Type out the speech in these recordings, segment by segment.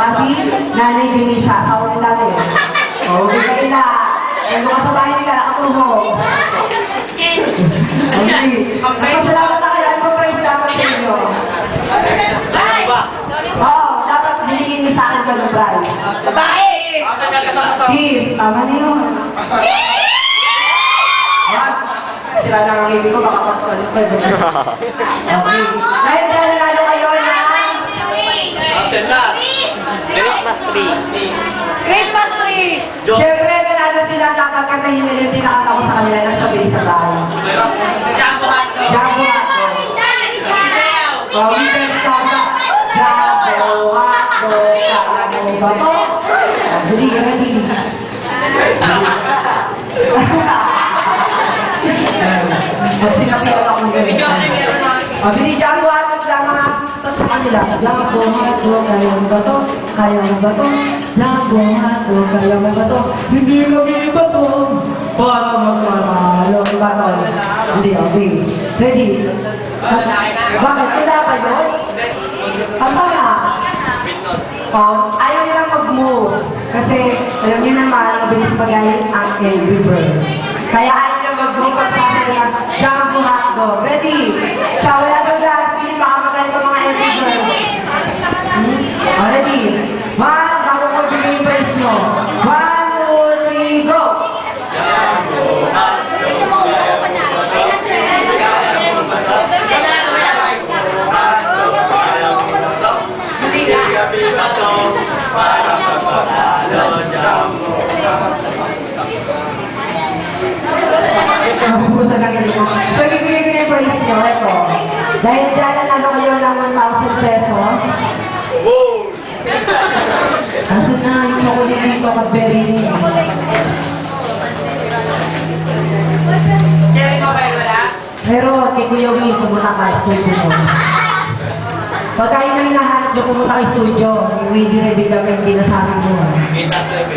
Saka si Nanay Denisha, asawa ni dati. O, okay kayo na. Kung ka sa bahay nila, nakatulog. Okay. Salamat na kayo. Ano pa yung salamat sa inyo? Oo, dapat binigyan niyo sa akin ka ng prize. Babae! Steve, tama na yun. Sila na ang ibig ko, makapagpalit pa yun. Okay. Dahil nanalo kayo na... Christmas tree. Christmas tree! Siyempre, nanalo sila dapat kantahin nila yung tinakanta ko sa kanila na sabihin sa bahay. Jambo Hato. Oh, we can start na. Jambo Hato. Jambo Hato. Dali, ready. Sinapihan ako ng gano'n. Dali, Jambo Hato sila mga sa kanila. Jambo Hato, kaya mo ba to? Kaya mo ba to? Jambo Hato, kaya mo ba to? Hindi kami iba to. Para magmamalo. Iba to. Hindi, okay. Ready? Bakit? Kaya pa yun? Ang pala? Ayaw nilang mag-move. Kasi, alam niyo naman, mabilis pagayin ang river. Kaya ayaw nilang mag-move at sabi nila, Jambo Hato. Ready? Siya, wala daw dyan. Hindi baka magaling ko mga river. Ready? One, bago ko bigay yung praise nyo. 1, 2, 3, go! So, bibigay ko na yung praise nyo. Ito. Dahil dyan, nanalo kayo ng 1,000 pesos. Asan na yung chocolate dito at berry niya? Pero, kay Kuya Will, pumunta ka sa studio mo. Pagka yun ang hinahanap nyo, pumunta ka studio. Hindi ready kami, hindi nasabi mo.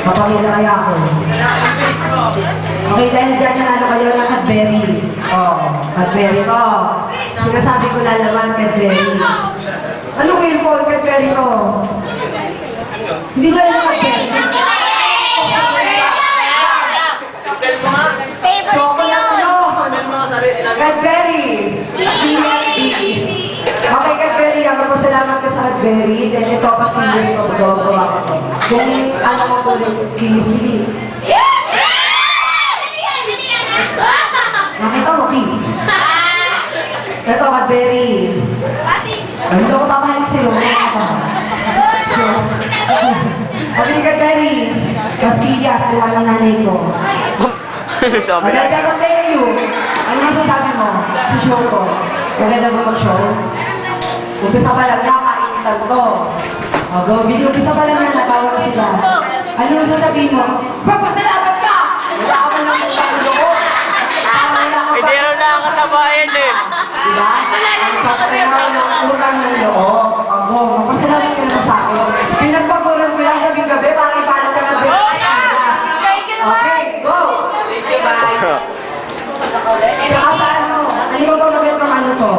Papamila kaya ako. Okay, dahil dyan nanalo kayo ng Cadbury. Cadbury. Sinasabi ko na naman, Cadbury. Ano ko yung phone, Cadbury ko? Hindi ba yung Cadbury? Cadbury! Okay, Cadbury, magpasalamat ka sa Cadbury. Then ito, pasilin ko, gawa ko. Kung ano ko tuloy, kinisili. Nakita mo, Kim? Ito, Cadbury. Ito ko papahalik sa'yo. Okay, Cadbury. Kasiyas, kuha ng nanay ko. Maganda ko thank you. Ano masasabi mo? Sa show ko. Maganda mo mag-show? Umpisa pa lang na, kainitan ko. Go, video. Umpisa pa lang na, natawa ko sila. Ano masasabihin mo? Papasalamat ka! Wala ka lang ng sabi ko. Hindi rin nakakatabayan din. Diba? Ang papasalamat ng utang ng loob. Go, mapasalamat ka naman sa akin. Pinagpaguran ko lang gabi-gabi, parang ipalat ka na din. Okay, go! Saka sa ano, ano mo ba gawin ng ano to?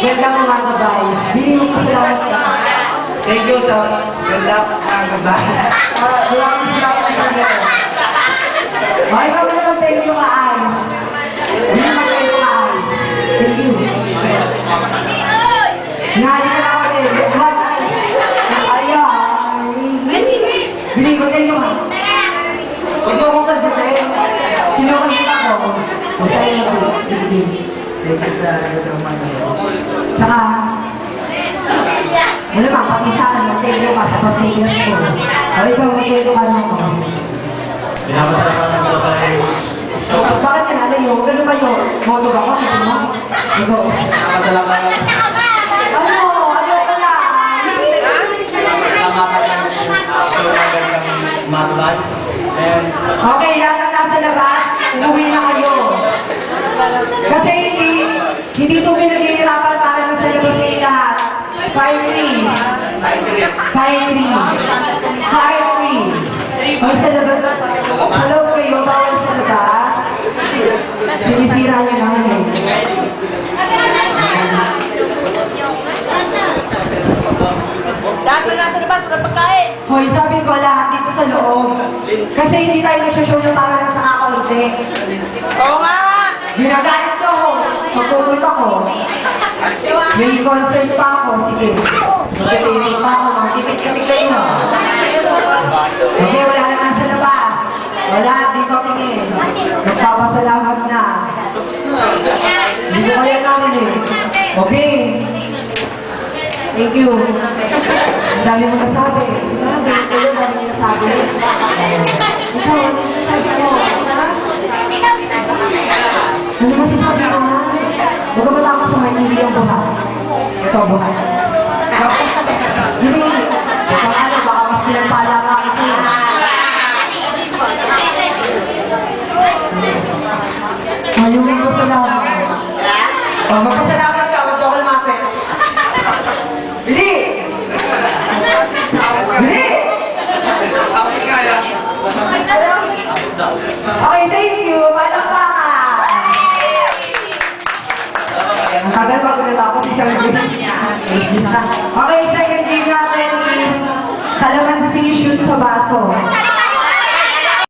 Ganda mo mga gabay. Bili mo ko sila ako. Thank you, to. Ganda mga gabay. Wala ko sila ako ng gabay. Okay, ikaw naman thank you ka, Ay. Hindi naman thank you ka, Ay. Thank you. Nahali ka na ako eh. Bili ko thank you ka. Ito akong kasi, kinukulit ako. Masaya na ako. Saka, ano ba, pakisahan na sa iyo ka sa pag-singers ko. O ikaw, mag-singers ka na ako. Bakit ka na yun? Gano'n ba yun? Modo ba ako? Ito mo? Ito. Ano? Ayaw ka na? Okay, lahat ang nasa labas, umuwi na kayo. Kasi hindi ito pinaghihirapan para na sa labas kayo lahat. Fire free. Fire free. Fire free. O sa labas, hello kayo, bawal sa labas. Sinisira niya naman eh. Lahat na nasa labas, sa pagkain. Hoy, sabi ko lahat dito sa loob. Kasi hindi tayo nagsashow na para lang sa kakaunti. Oo nga. Ginagalit ko ako. Magpupunta ko. May concert pa ako. Sige. Magpapilin pa ako. Magkikit-kit kayo. Okay, wala na nasa labas. Wala, di ko tingin. Nagpapasalamat na. Hindi ko kaya namin eh. Okay. Thank you. Ang dami mo nasabi. Sabi, kayo dami mo nasabi. Ikaw, ano nasabi mo? Ano masasabi ko na? Huwag ka matapos sa may hindi yung buhat. Ito, buhat. Hindi. Ito ano, baka mas pinagpala ka ito. Mayroon ko salamat. Magpasalamat ka, huwag ako lumapit. Bili! Bili! Okay, thank you. Palakpakan! Ang tagal bago natapos si Shelby. Okay, second game natin is kalamansi shoot sa baso.